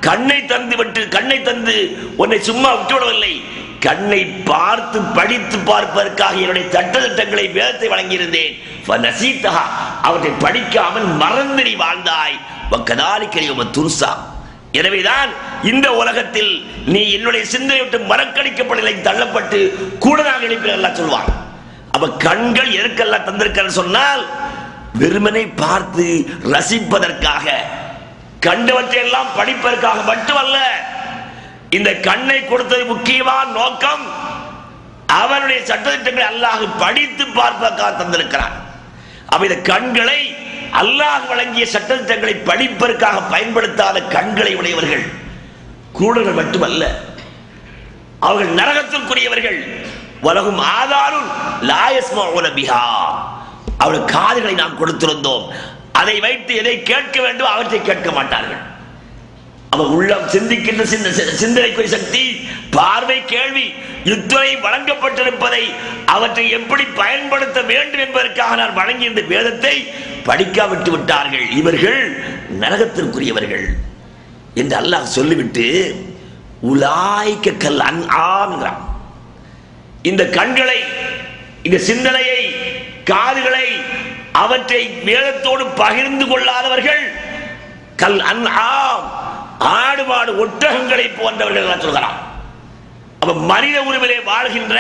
கண்ணை தந்து உன்னை சும்மா விட்டுவிடவில்லை. கண்ணை பார்த்து படித்து பார்ப்பதற்காக என்னுடைய சட்டத்திட்டங்களை வேதத்தை வழங்கியிருந்தேன். அவற்றை படிக்காமல் மறந்து நீ வாழ்ந்தாய். எனவேதான் இந்த உலகத்தில் நீ என்னுடைய சிந்தனை விட்டு மறக்கடிக்கப்படலை, தள்ளப்பட்டு கூட நான் எழுப்பினெல்லாம் சொல்வான். அப்ப கண்கள் எதற்கெல்லாம் தந்திருக்க சொன்னால் வெறுமனை பார்த்து ரசிப்பதற்காக, கண்டவற்றையெல்லாம் படிப்பதற்காக மட்டுமல்ல. இந்த கண்ணை கொடுத்தது முக்கியமான நோக்கம் அவனுடைய சட்டத்திட்டங்களை அல்லாஹ் படித்து பார்ப்பதற்காக தந்திருக்கிறான். அப்ப இந்த கண்களை அல்லாஹ் வழங்கிய சட்டத்திட்டங்களை படிப்பதற்காக பயன்படுத்தாத கண்களை உடையவர்கள் கூடர்கள் மட்டுமல்ல, அவர்கள் நரகத்திற்குரியவர்கள். வலகும் ஆதாரும் லாயஸ்மஉன பிஹா, அவருடைய காதுகளை நாம் கொடுத்திருந்தோம், அதை வைத்து எதை கேட்க வேண்டும் அவற்றை கேட்க மாட்டார்கள். அவர் உள்ளம் சிந்திக்கின்ற சிந்தனைக்குரிய சக்தி, பார்வை, கேள்வி இத்துறை வழங்கப்பட்டிருப்பதை அவற்றை எப்படி பயன்படுத்த வேண்டும் என்பதற்காக நான் வழங்கிய இந்த வேதத்தை படிக்காவிட்டு விட்டார்கள். இவர்கள் நரகத்திற்குரியவர்கள் என்று அல்லாஹ் சொல்லிவிட்டு உலாய்க்க கல் அன்ஆம் என்கிறான். இந்த கண்களை, இந்த சிந்தனையை, காதுகளை, அவற்றை வேதத்தோடு பகிர்ந்து கொள்ளாதவர்கள் கல் அன்ஆம், ஆடு மாடு ஒட்டகங்களை போன்றவர்கள் சொல்கிறான். அப்ப மனித உருவிலே வாழ்கின்ற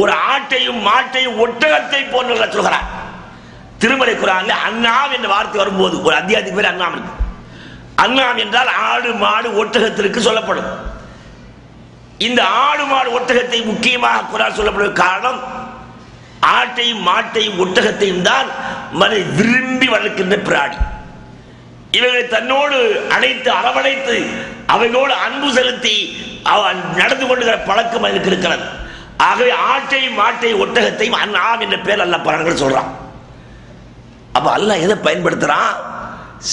ஒரு ஆட்டையும் மாட்டையும் ஒட்டகத்தை போன்றவர்கள் சொல்கிறான். திருமலை குர்ஆன்ல அன்னாம் என்ற வார்த்தை வரும்போது ஒரு அத்தியாயத்துக்கு பேர் அன்னாம் இருக்கு. அன்னாம் என்றால் ஆடு மாடு ஒட்டகத்திற்கு சொல்லப்படும். இந்த ஆடு மாடு ஒட்டகத்தை முக்கியமாக குர்ஆன் சொல்லப்படுவதற்கு காரணம் ஆட்டையும் மாட்டையும் ஒட்டகத்தையும் தான் மனித விரும்பி வளர்க்கின்ற பிராணி. இவர்களை தன்னோடு அழைத்து அரவணைத்து அவைகளோடு அன்பு செலுத்தி அவன் நடந்து கொண்டுகிற பழக்கம் அதுக்கு இருக்கிறது. ஆகவே ஆட்டையும் மாட்டையும் ஒட்டகத்தையும் அன்னாம் என்ற பேர் அல்லாஹ் பலன்கள் சொல்றான். அப்ப அல்லாஹ் எதை பயன்படுத்துறான்?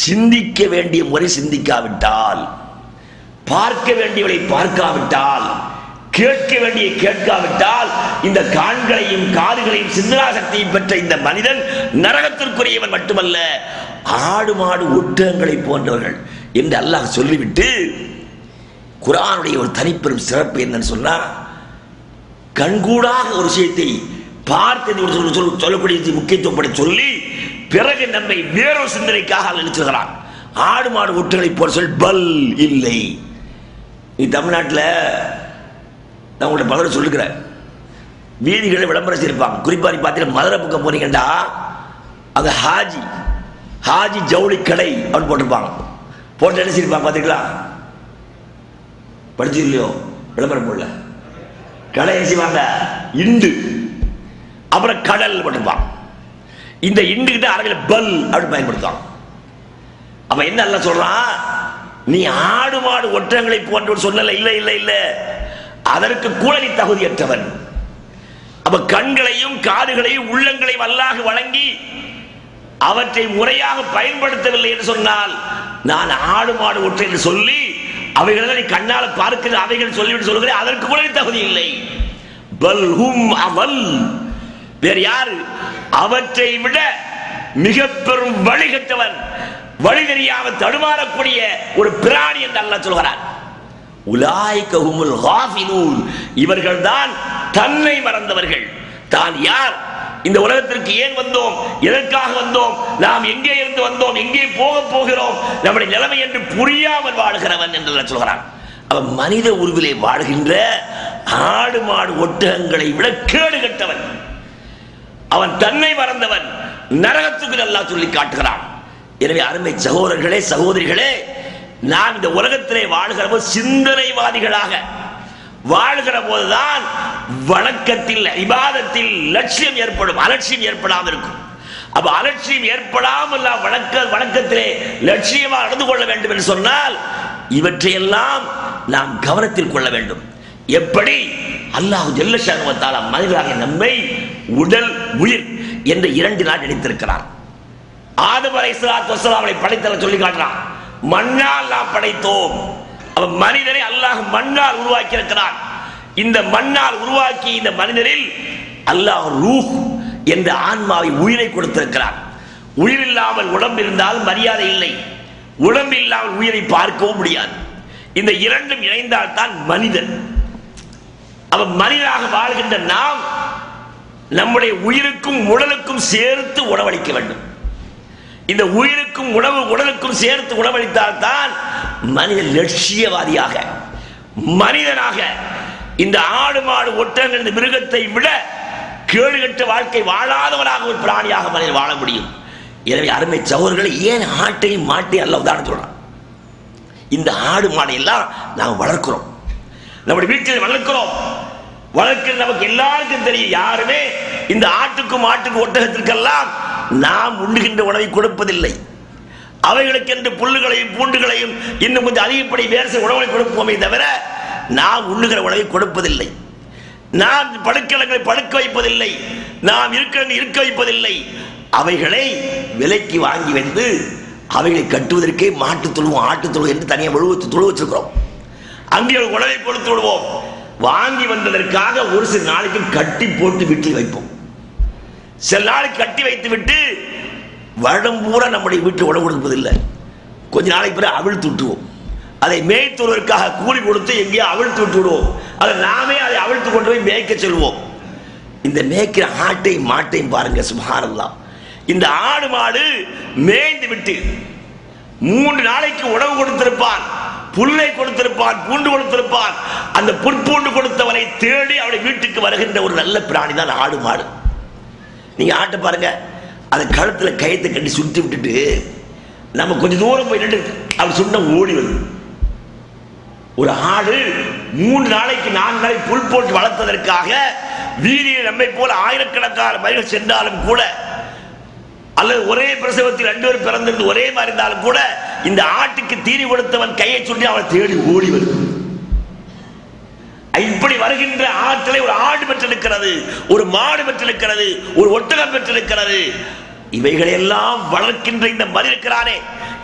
சிந்திக்க வேண்டிய முறை சிந்திக்காவிட்டால், பார்க்க வேண்டியவளை பார்க்காவிட்டால், கேட்க வேண்டிய கேட்காவிட்டால், இந்த காண்களையும் காதுகளையும் சிந்தனா சக்தியை பெற்ற இந்த மனிதன் நரகத்திற்குரியவன் மட்டுமல்ல, ஆடு மாடு ஒட்டகங்களை போன்றவர்கள் என்று அல்லாஹ் சொல்லிவிட்டு குர்ஆனுடைய ஒரு தனிப்பெரும் சிறப்பு என்னன்னு சொன்னா, கண்கூடாக ஒரு விஷயத்தை பார்த்து சொல்லக்கூடிய முக்கியத்துவப்படி சொல்லி பிறகு நம்மை வேறொரு சிந்தனைக்காக நினைச்சுகிறான். ஆடு மாடு ஒட்டகளை போல சொல் பல் இல்லை. நீ தமிழ்நாட்டில் நான் உங்கள்ட்ட பலரை சொல்லுகிறேன், வீதிகளில் விளம்பரம் செய்திருப்பாங்க. குறிப்பாக நீ பார்த்தீங்கன்னா மதுரை பக்கம் போனீங்கண்டா அங்கே ஹாஜி ஜவுளி கடை அப்படின்னு போட்டிருப்பாங்க. போட்டு என்ன செய்யிருப்பாங்க பார்த்தீங்களா? படிச்சு இல்லையோ விளம்பரம் போடல, கடை என்ன செய்வாங்க? இண்டு, அப்புறம் கடல் போட்டிருப்பாங்க. இந்த இண்டு கிட்ட அரபில பல் அப்படின்னு பயன்படுத்துவாங்க. அப்ப என்ன அல்ல சொல்றான், நீ ஆடு மாடு ஒற்றங்களை போன்ற சொன்னல, இல்ல இல்ல இல்ல, அதற்கு கூட நீ தகுதியற்றவன். அப்ப கண்களையும் காதுகளையும் உள்ளங்களையும் அல்லாஹ் வழங்கி அவற்றை முறையாக பயன்படுத்தவில்லை என்று சொன்னால், நான் ஆடு மாடு ஒற்றை என்று சொல்லி அவைகளை நீ கண்ணால் பார்க்கிற அவைகள் சொல்லிவிட்டு சொல்லுகிறேன், அதற்கு கூட தகுதி இல்லை. பல் ஹும் அவல், வேறு யாரு? அவற்றை விட மிக பெரும் வழிகட்டவன், வழி தெரியாமல் தடுமாறக்கூடிய ஒரு பிராணி என்று அல்லாஹ் சொல்கிறான். உலாய்க ஹுமுல் காஃபிலூன், இவர்கள் தான் தன்னை மறந்தவர்கள். தான் யார், இந்த உலகத்திற்கு ஏன் வந்தோம், எதற்காக வந்தோம், நாம் எங்கே இருந்து வந்தோம், எங்கே போக போகிறோம், நம்முடைய நிலைமை என்று புரியாமல் வாழ்கிறவன் என்று சொல்கிறான். அவன் மனித உருவிலே வாழ்கின்ற ஆடு மாடு ஒட்டகங்களை விட கேடு கட்டவன், அவன் தன்னை மறந்தவன், நரகத்துக்கு அல்லாஹ் சொல்லி காட்டுகிறான். எனவே அருமை சகோதரர்களே, சகோதரிகளே, நாம் இந்த உலகத்திலே வாழ்கிற போது சிந்தனைவாதிகளாக வாழ்கிற போதுதான் வணக்கத்தில், இபாதத்தில் லட்சியம் ஏற்படும், அலட்சியம் ஏற்படாமல் இருக்கும். அப்ப அலட்சியம் ஏற்படாமல் வணக்கத்திலே லட்சியமாக நடந்து கொள்ள வேண்டும் என்று சொன்னால் இவற்றையெல்லாம் நாம் கவனத்தில் கொள்ள வேண்டும். எப்படி அல்லாஹ் ஜல்ல ஷஅனஹு வ தஆலா மனிதராகிய நம்மை உடல் உயிர் என்ற இரண்டு நாள் நினைத்திருக்கிறார். ஆதம் அலைஹிஸ்ஸலாத்து வஸ்ஸலாமை படைத்தல சொல்லி காட்டுறான், மண்ணால் நாம் படைத்தோம். அவன் மனிதனை அல்லாஹ் மண்ணால் உருவாக்கி இருக்கிறான். இந்த மண்ணால் உருவாக்கி இந்த மனிதரில் அல்லாஹ் ரூஹ் என்ற ஆன்மாவை, உயிரை கொடுத்திருக்கிறான். உயிர் இல்லாமல் உடம்பு இருந்தால் மரியாதை இல்லை, உடம்பு இல்லாமல் உயிரை பார்க்கவும் முடியாது. இந்த இரண்டும் இணைந்தால் தான் மனிதன். அவன் மனிதனாக வாழ்கின்ற நாம் நம்முடைய உயிருக்கும் உடலுக்கும் சேர்த்து உணவளிக்க வேண்டும். இந்த உயிருக்கும் உடலுக்கும் சேர்த்து உணவளித்தால் தான் மனித லட்சியவாதியாக, மனிதனாக, இந்த ஆடு மாடு ஒட்டங்கள் இந்த மிருகத்தை விட கேடுகட்ட வாழ்க்கை வாழாதவனாக ஒரு பிராணியாக மனிதன் வாழ முடியும். எனவே அருமை சகோதரர்களை, ஏன் ஆட்டையும் மாட்டையும் அல்ல உதாரணம் சொல்றான். இந்த ஆடு மாடை எல்லாம் நாம் வளர்க்கிறோம், நம்முடைய வீட்டில் வளர்க்கிறோம். வளர்க்கிறது நமக்கு எல்லாருக்கும் தெரியும். யாருமே இந்த ஆட்டுக்கும் மாட்டுக்கும் ஒட்டகத்திற்கெல்லாம் நாம் உண்ணுகின்ற உணவை கொடுப்பதில்லை. அவைகளுக்கு என்று புல்லுகளையும் பூண்டுகளையும் இன்னும் கொஞ்சம் அதிகப்படி வேறு உணவை கொடுப்போமே தவிர நாம் உண்ணுகிற உணவை கொடுப்பதில்லை. நாம் படுக்கைகளை படுக்க வைப்பதில்லை, நாம் இருக்க வைப்பதில்லை. அவைகளை விலைக்கு வாங்கி வந்து அவைகளை கட்டுவதற்கே மாட்டு தொழுவோம், ஆட்டு தொழுவோம் என்று தனியாக தொழு வச்சிருக்கிறோம். அங்கே உணவை கொடுத்து விடுவோம். வாங்கி வந்ததற்காக ஒரு சில நாளைக்கு கட்டி போட்டு வீட்டில் வைப்போம். சில நாளைக்கு கட்டி வைத்து விட்டு வருடம் பூரா நம்முடைய வீட்டில் உணவு கொடுப்பதில்லை. கொஞ்ச நாளைக்கு பிறகு அவிழ்த்து விட்டுவோம். அதை மேய்த்துவதற்காக கூலி கொடுத்து எங்கேயோ அவிழ்த்து விட்டு விடுவோம். அதை நாமே அதை அவிழ்த்து கொண்டு போய் மேய்க்க சொல்வோம். இந்த மேய்க்கிற ஆட்டையும் மாட்டையும் பாருங்க, சுப்ஹானல்லாஹ். இந்த ஆடு மாடு மேய்ந்து விட்டு 3 நாளைக்கு உணவு கொடுத்திருப்பான், புல்லை கொடுத்திருப்பான், பூண்டு கொடுத்திருப்பான். அந்த புற்பூண்டு கொடுத்தவரை தேடி அவருடைய வீட்டுக்கு வருகின்ற ஒரு நல்ல பிராணி தான் ஆடு மாடு. நீங்க ஆட்டை பாருங்க, அதை கழுத்துல கயத்தை கட்டி சுற்றி விட்டுட்டு நம்ம கொஞ்சம் தூரம் போய் நின்று அவர் சொன்ன ஓடி வருது. ஒரு ஆடு 3 நாளைக்கு 4 நாளைக்கு புல் போட்டு வளர்த்ததற்காக வீதியில் நம்மை போல ஆயிரக்கணக்கான மைல்கள் சென்றாலும் கூட, அல்லது ஒரே பிரசவத்தில் 2 பேர் பிறந்திருந்து ஒரே மாதிரி இருந்தாலும் கூட, இந்த ஆட்டுக்கு தீனி கொடுத்தவன் கையை சுற்றி அவனை தேடி ஓடி வருது. இப்படி வருகின்ற ஆற்றலை ஒரு ஆடு பெற்றிருக்கிறது, ஒரு மாடு பெற்றிருக்கிறது, ஒரு ஒட்டகம் பெற்றிருக்கிறது. இவைகளெல்லாம் வளர்க்கின்ற இந்த மனிதன் இருக்கிறானே,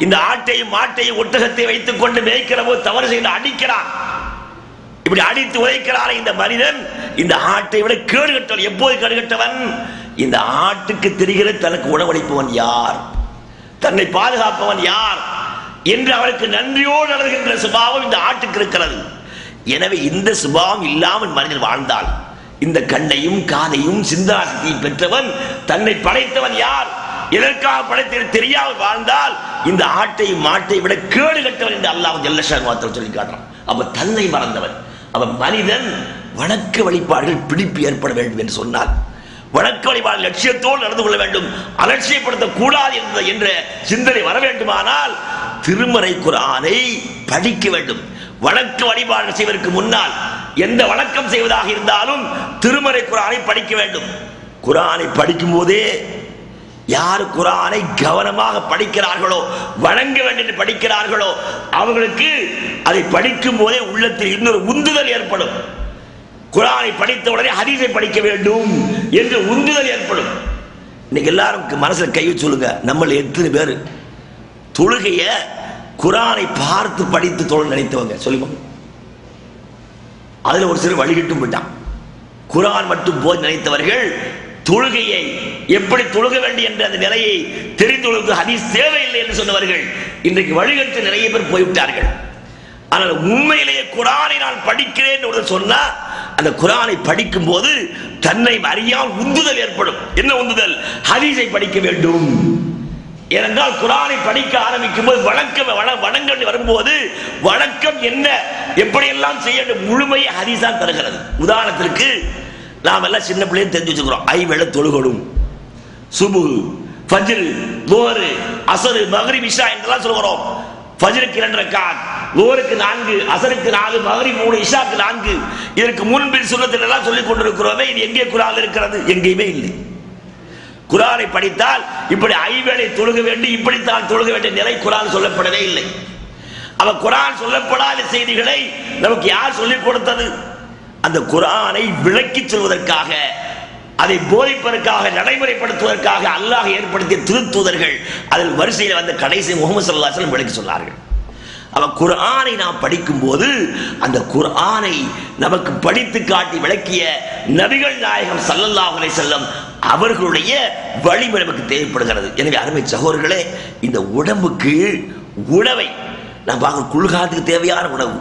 இந்த ஆட்டையும் மாட்டையும் ஒட்டகத்தை வைத்துக் கொண்டு மேய்க்கிற போது தவறு செய்து அடிக்கிறான். இப்படி அடித்து உழைக்கிறானே இந்த மனிதன், இந்த ஆட்டை விட கேடுகட்டவன். எப்போது கேடுகட்டவன்? இந்த ஆட்டுக்கு தெரிகிறது தனக்கு உணவளிப்பவன் யார், தன்னை பாதுகாப்பவன் யார் என்று அவருக்கு நன்றியோடு நடக்கின்ற சுபாவம் இந்த ஆட்டுக்கு இருக்கிறது. எனவே இந்த சுபாவம் இல்லாமல் மனிதன் வாழ்ந்தால், இந்த கண்ணையும் காதையும் சிந்தாசக்தியும் பெற்றவன், தன்னை படைத்தவன் யார், எதற்காக படைத்த தெரியாமல் வாழ்ந்தால் இந்த ஆட்டையும் மாட்டை விட கேடு கட்டவன் என்று அல்லாஹ் ஜல்ல ஷானு சொல்லி காட்டுறான். அப்ப தன்னை மறந்தவன் அவன். மனிதன் வணக்க வழிபாடுகள் பிடிப்பு ஏற்பட வேண்டும் என்று சொன்னால், வணக்க வழிபாடு லட்சியத்தோடு நடந்து கொள்ள வேண்டும், அலட்சியப்படுத்தக் கூடாது என்ற சிந்தனை வர வேண்டுமானால் திருமறை குர்ஆனை படிக்க வேண்டும். வணக்க வழிபாடு செய்வதற்கு முன்னால் எந்த வணக்கம் செய்வதாக இருந்தாலும் திருமறை குர்ஆனை படிக்க வேண்டும். குர்ஆனை படிக்கும் போதே யார் குர்ஆனை கவனமாக படிக்கிறார்களோ, வணங்க வேண்டும் என்று படிக்கிறார்களோ, அவர்களுக்கு அதை படிக்கும் போதே உள்ளத்தில் இன்னொரு உந்துதல் ஏற்படும். குர்ஆனை படித்த உடனே ஹதீஸை படிக்க வேண்டும் என்று உந்துதல் ஏற்படும். இன்னைக்கு எல்லாரும் மனசுல கை வச்சு சொல்லுங்க, நம்மள எத்தனை பேர் தொழுகைய குர்ஆனை பார்த்து படித்து தொழ நினைத்தவங்க சொல்லுங்க. அதுல ஒரு சிலர் வழிகிட்டும் போயிட்டான். குர்ஆன் மட்டும் போய் நினைத்தவர்கள் தொழுகையை எப்படி தொழுக வேண்டும் என்ற அந்த நிலையை தெரிந்து ஹதீஸ் தேவையில்லை என்று சொன்னவர்கள் இன்றைக்கு வழிகட்டு நிறைய பேர் போய்விட்டார்கள். ஆனால் உண்மையிலேயே குர்ஆனை நான் படிக்கிறேன் என்று சொன்னா, அந்த குர்ஆனை படிக்கும் போது தன்னை அறியாமல் உந்துதல் ஏற்படும். என்ன உந்துதல்? ஹதீஸை படிக்க வேண்டும். ஏனென்றால் குர்ஆனை படிக்க ஆரம்பிக்கும் போது வணக்கம் வரும்போது வணக்கம் என்ன, எப்படியெல்லாம் செய்ய முழுமையை ஹதீஸான் தருகிறது. உதாரணத்திற்கு நாம் எல்லாம் சின்ன பிள்ளைன்னு தெரிஞ்சு வச்சுக்கிறோம். ஐவேளை தொழுகணும், சுபுஹ், ஃபஜ்ர், லுஹர், அஸ்ர், மக்ரிப், இஷா என்றெல்லாம் சொல்கிறோம். ஃபஜ்ருக்கு 2 ரக்காத், லுஹருக்கு 4, அஸ்ருக்கு 4, மக்ரிப் 3, இஷாக்கு 4. இதற்கு முன்பில் சுன்னத்தில் எல்லாம் சொல்லிக் கொண்டிருக்கிறோமே, இது எங்கே குர்ஆனில் இருக்கிறது? எங்கேயுமே இல்லை. குர்ஆனை படித்தால் இப்படி ஐவேளை தொழுக வேண்டும், இப்படித்தான் தொழுக வேண்டிய நிலை குர்ஆன் சொல்லப்படவே இல்லை. அவ குர்ஆன் சொல்லப்படாத செய்திகளை நமக்கு யார் சொல்லிக் கொடுத்தது? அந்த குர்ஆனை விளக்கி சொல்வதற்காக, அதை போதிப்பதற்காக, நடைமுறைப்படுத்துவதற்காக அல்லாஹ் ஏற்படுத்திய திருத்தூதர்கள் அதில் வரிசையில் வந்த கடைசி முஹம்மது ஸல்லல்லாஹு அலைஹி வஸல்லம் விளக்கி சொன்னார்கள். அவ குர்ஆனை நாம் படிக்கும் போது அந்த குர்ஆனை நமக்கு படித்து காட்டி விளக்கிய நபிகள் நாயகம் ஸல்லல்லாஹு அலைஹி வஸல்லம் அவர்களுடைய வழிமுறை நமக்கு தேவைப்படுகிறது. எனவே அருமை சகோதரர்களே, இந்த உடம்புக்கு உணவை நான் பார்க்குற குளிர்காலத்துக்கு தேவையான உணவு,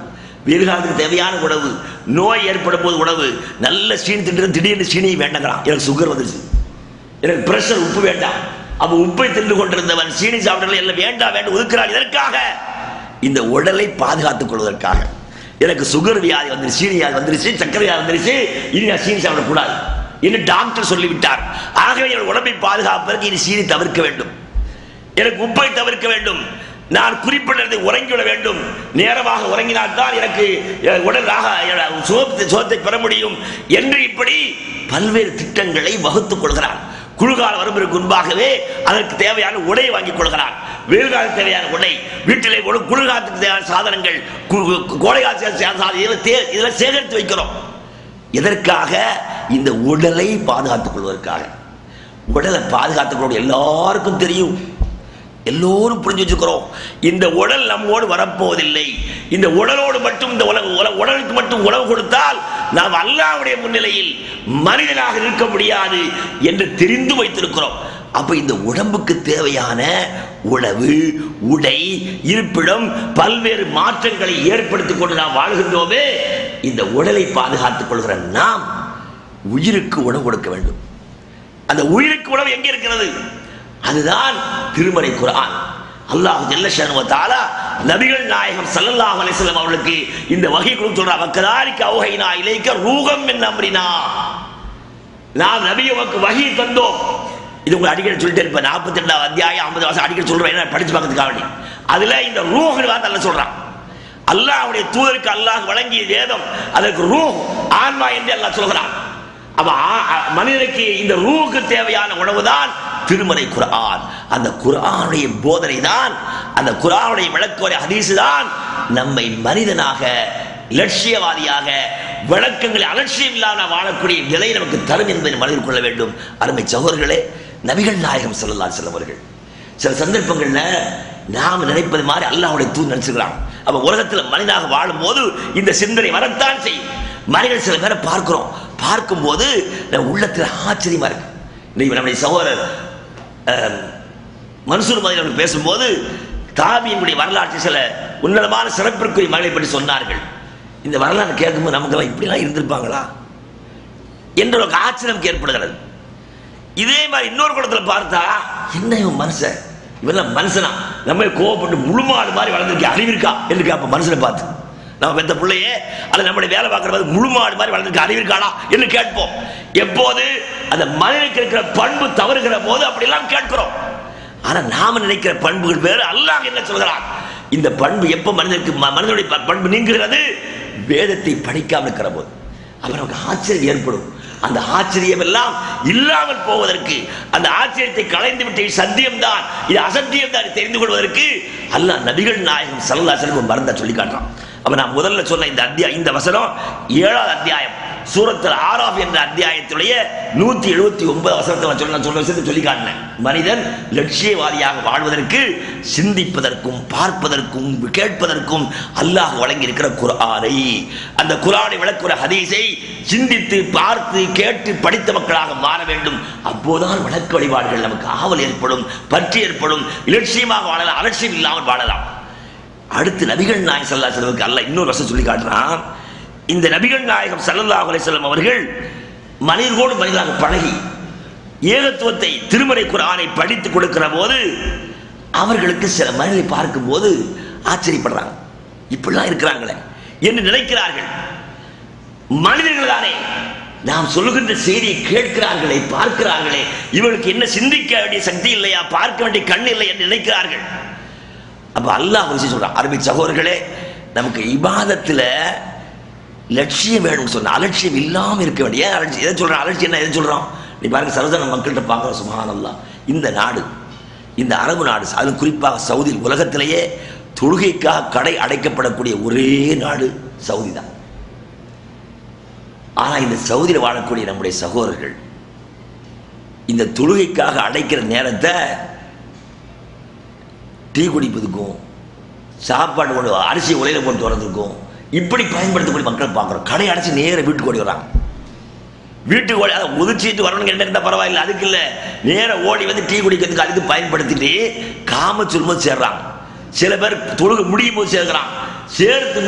வெயில் காலத்துக்கு தேவையான உணவு, நோய் ஏற்படும் போது உணவு. நல்ல சீனி தின்று திடீர்னு சீனியை வேண்டாங்கிறான். எனக்கு சுகர் வந்துருச்சு, எனக்கு பிரஷர், உப்பு வேண்டாம். அப்ப உப்பை தின்று கொண்டிருந்தவன் சீனி சாப்பிடல எல்லாம் வேண்டாம் வேண்டும் ஒதுக்கிறான். இதற்காக இந்த உடலை பாதுகாத்துக் கொள்வதற்காக. எனக்கு சுகர் வியாதி வந்துருச்சு, சீனி வியாதி வந்துருச்சு, சக்கரை வியாதி வந்துருச்சு, இனி நான் சீனி சாப்பிடக்கூடாது என்று டாக்டர் சொல்லிவிட்டார். ஆகவே என் உடம்பை பாதுகாப்பதற்கு இனி சீனி தவிர்க்க வேண்டும், எனக்கு உப்பை தவிர்க்க வேண்டும், நான் குறிப்பிட்டதை உறங்கிவிட வேண்டும், நேரமாக உறங்கினால்தான் எனக்கு உடலாக சுகத்தை பெற முடியும் என்று இப்படி பல்வேறு திட்டங்களை வகுத்துக் கொள்கிறான். குளிர்கால வருவதற்கு முன்பாகவே அதற்கு தேவையான உடையை வாங்கிக் கொள்கிறான். வெயில் காலத்துக்கு தேவையான உடை, வீட்டிலே குளிர்காலத்துக்கு தேவையான சாதனங்கள், கோடை இதெல்லாம் சேகரித்து வைக்கிறோம். எதற்காக? இந்த உடலை பாதுகாத்துக் கொள்வதற்காக. உடலை பாதுகாத்துக் கொள்வது எல்லாருக்கும் தெரியும், எல்லோரும் புரிஞ்சு வச்சுக்கிறோம். இந்த உடல் நம்மோடு வரப்போவதில்லை. இந்த உடலோடு மட்டும், இந்த உடலுக்கு மட்டும் உணவு கொடுத்தால் நாம் அல்லாஹ்வுடைய முன்னிலையில் மனிதனாக இருக்க முடியாது என்று தெரிந்து வைத்திருக்கிறோம். அப்ப இந்த உடம்புக்கு தேவையான உணவு, உடை, இருப்பிடம், பல்வேறு மாற்றங்களை ஏற்படுத்திக் கொண்டு நாம் வாழ்கின்றோமே. இந்த உடலை பாதுகாத்துக் கொள்கிற நாம் உயிருக்கு உணவு கொடுக்க வேண்டும். அந்த உயிருக்கு உணவு எங்கே இருக்கிறது? அதுதான் திருமறை குர்ஆன். அல்லாஹ் ஜல்ல ஷஅனஹு வ தஆலா நபிகள் நாயகம் ஸல்லல்லாஹு அலைஹி வஸல்லம் அவர்களுக்கு இந்த வஹீ கொடுத்து சொல்றார். வக்கதாலிக அவ்ஹைனா இலைக ரூஹம் மின் அம்ரினா. நாம் நபியவுக்கு வஹீ தந்தோம். இது உங்களுக்கு அடிக்கடி சொல்லிட்டே இருப்பேன். 42வது அத்தியாயம் 50 வருஷம் அடிக்கடி சொல்றேன், என்ன படிச்சு பார்க்கிறதுக்காக வேண்டி. அதுல இந்த ரூஹ் வார்த்தை அல்லாஹ் சொல்றான். அல்லாஹ்வுடைய தூதருக்கு அல்லாஹ் வழங்கிய வேதம், அதற்கு ரூஹ் ஆன்மா என்று அல்லாஹ் சொல்கிறான். அப்ப மனிதனுக்கு இந்த ரூஹுக்கு தேவையான உணவுதான் திருமறை குர்ஆன். அந்த குர்ஆனுடைய போதனை தான், அந்த குர்ஆனுடைய விளக்குரை ஹதீஸ் தான் நம்மை மனிதனாக, லட்சியவாதியாக, விளக்கங்களை அலட்சியம் இல்லாமல் வாழக்கூடிய நிலை நமக்கு தரும் என்பதை மனதில் கொள்ள வேண்டும். அருமை சகோதரர்களே, நபிகள் நாயகம் ஸல்லல்லாஹு அலைஹி வஸல்லம் அவர்கள் சில சந்தர்ப்பங்கள்ல நாம் நினைப்பது மாதிரி அல்லாஹ்வுடைய தூதர் நினைச்சுக்கிறாங்க. அப்ப உலகத்தில் மனிதனாக வாழும் போது இந்த சிந்தனை வரத்தான் செய்யும். மனிதர்கள் சில பேரை பார்க்கும்போது நம்ம உள்ளத்தில் ஆச்சரியமா இருக்கு. இன்னைக்கு நம்முடைய சகோதரர் மன்சூர் மதனி அவர்கள் பேசும்போது தாபியினுடைய வரலாற்று சில உன்னதமான சிறப்பிற்குரிய மகளை பற்றி சொன்னார்கள். இந்த வரலாறு கேட்கும்போது நமக்கு இப்படிலாம் இருந்திருப்பாங்களா என்ற ஒரு ஆச்சரியம் ஏற்படுகிறது. இதே மாதிரி இன்னொரு குளத்தில் பார்த்தா, என்ன இவன் மனுஷன், இவெல்லாம் மனுஷனா, நம்ம கோவப்பட்டு முழுமாடு மாதிரி வளர்ந்துருக்க அறிவிருக்கா என்று கேட்போம். மனுஷனை பார்த்து நம்ம பெத்த பிள்ளையே அல்ல நம்முடைய வேலை பார்க்கிற முழுமாடு மாதிரி வளர்ந்துருக்க அறிவிருக்கானா என்று கேட்போம். எப்போது அந்த மனிதனுக்கு இருக்கிற பண்பு தவறுகிற போது அப்படிலாம் கேட்கிறோம். ஆனா நாம நினைக்கிற பண்புகள் வேறு. அல்லாஹ் என்ன சொல்கிறான்? இந்த பண்பு எப்ப மனிதனுடைய பண்பு நீங்குகிறது? வேதத்தை படிக்காமல் இருக்கிற போது. அப்ப நமக்கு ஆச்சரியம் ஏற்படும். அந்த ஆச்சரியம் எல்லாம் இல்லாமல் போவதற்கு, அந்த ஆச்சரியத்தை களைந்து விட்டு சத்தியம்தான் இது அசத்தியம் தான் தெரிந்து கொள்வதற்கு அல்லாஹ் நபிகள் நாயகம் ஸல்லல்லாஹு அலைஹி வஸல்லம் மறந்த சொல்லி காட்டுறான். அப்ப நான் முதல்ல சொன்ன இந்த வசனம் 7வது அத்தியாயம் சூரத்துல் ஆராஃப் என்ற அத்தியாயத்துடைய 179 வசனத்தை சொல்ல விஷயத்தை சொல்லி காட்டினேன். மனிதன் லட்சியவாதியாக வாழ்வதற்கு சிந்திப்பதற்கும் பார்ப்பதற்கும் கேட்பதற்கும் அல்லாஹ் வழங்கி இருக்கிற குர்ஆனை, அந்த குர்ஆனை விளக்குற ஹதீஸை சிந்தித்து பார்த்து கேட்டு படித்த மக்களாக மாற வேண்டும். அப்போதான் வழக்கு வழிபாடுகள் நமக்கு ஆவல் ஏற்படும், பற்றி ஏற்படும். இலட்சியமாக வாழலாம், அலட்சியம் இல்லாமல் வாழலாம். அடுத்து நபிகள் நாயகம் ஸல்லல்லாஹு அலைஹி வஸல்லம் அல்லாஹ் இன்னொரு வசனம் சொல்லி காட்டுறான். இந்த நபிகள் நாயகம் ஸல்லல்லாஹு அலைஹி வஸல்லம் அவர்கள் மனிதர்களோடு மனிதனாக பழகி ஏகத்துவத்தை, திருமறை குர்ஆனை படித்து கொடுக்கிற போது அவர்களுக்கு சில மனிதரை பார்க்கும் போது ஆச்சரியப்படுறாங்க. இப்படிலாம் இருக்கிறாங்களே என்று நினைக்கிறார்கள். மனிதர்கள் தானே, நாம் சொல்லுகின்ற செய்தியை கேட்கிறார்களே, பார்க்கிறார்களே, இவர்களுக்கு என்ன சிந்திக்க வேண்டிய சக்தி இல்லையா, பார்க்க வேண்டிய கண் இல்லை என்று நினைக்கிறார்கள். அப்ப அல்லாஹ் விஷயம் சொல்றான். அருமை சகோதரர்களே, நமக்கு இபாதத்துல லட்சியம் வேணும்னு சொன்ன, அலட்சியம் இல்லாம இருக்க வேண்டிய. எதை சொல்றான்? அலட்சியம் என்ன? எதை சொல்றான்? நீ பாருங்க, சர்வசாதாரண மக்கள்கிட்ட பார்க்குற சுப்ஹானல்லாஹ், இந்த நாடு, இந்த அரபு நாடு, அது குறிப்பாக சவுதி, உலகத்திலேயே தொழுகைக்காக கடை அடைக்கப்படக்கூடிய ஒரே நாடு சவுதி தான். ஆனா இந்த சவுதியில் வாழக்கூடிய நம்முடைய சகோதரர்கள் இந்த தொழுகைக்காக அடைக்கிற நேரத்தை டீ குடிப்பதுக்கும், சாப்பாடு கொண்டு அரிசி உலையில போட்டு வரதுக்கும் இப்படி பயன்படுத்தக்கூடிய மக்களை பார்க்குறோம். கடை அடைச்சி நேர வீட்டுக்கு ஓடி வர்றாங்க. வீட்டுக்கு ஓடி, அதை உதிச்சிட்டு வரணுங்க என்ன இருந்தால் பரவாயில்லை, அதுக்கு இல்லை, நேர ஓடி வந்து டீ குடிக்கிறதுக்கு அதுக்கு பயன்படுத்திட்டு காம சுரும சேர்றாங்க. சில பேர் தொழுகை முடியும் போது சேர்க்கிறான், சேர்த்து